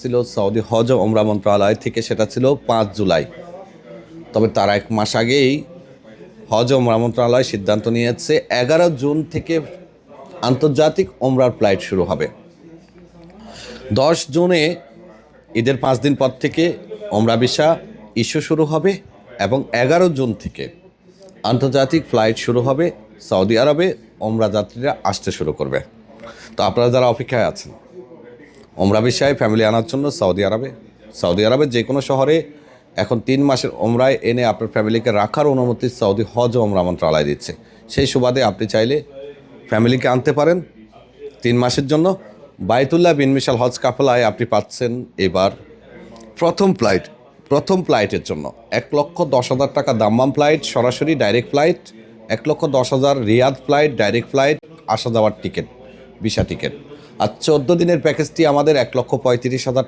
ছিল সৌদি হজ ও ওমরা মন্ত্রণালয় থেকে, সেটা ছিল 5 জুলাই। তবে তার 1 মাস আগেই হজ ও ওমরা মন্ত্রণালয় সিদ্ধান্ত নিয়েছে 11 জুন থেকে আন্তর্জাতিক ওমরার ফ্লাইট শুরু হবে। 10 জুনে ঈদের 5 দিন পর থেকে ওমরা ভিসা ইস্যু শুরু হবে এবং 11 জুন থেকে আন্তর্জাতিক ফ্লাইট শুরু হবে। সৌদি আরবে ওমরা যাত্রীরা আসতে শুরু করবে। তো আপনারা যারা অপেক্ষায় আছেন ওমরা ভিসায় ফ্যামিলি আনার জন্য সৌদি আরবের যে কোনো শহরে এখন 3 মাসের ওমরায় এনে আপনার ফ্যামিলিকে রাখার অনুমতি সৌদি হজ ও ওমরা মন্ত্রণালয় দিচ্ছে। সেই সুবাদে আপনি চাইলে ফ্যামিলিকে আনতে পারেন 3 মাসের জন্য। বায়তুল্লাহ বিন মিশাল হজ কাফেলায় আপনি পাচ্ছেন এবার প্রথম ফ্লাইটের জন্য 1,10,000 টাকা দাম্মাম ফ্লাইট, সরাসরি direct flight, 1,10,000 Riyadh flight, direct flight, আসা যাওয়ার টিকিট, ভিসা টিকিট। আর 14 দিনের প্যাকেজটি আমাদের 1,35,000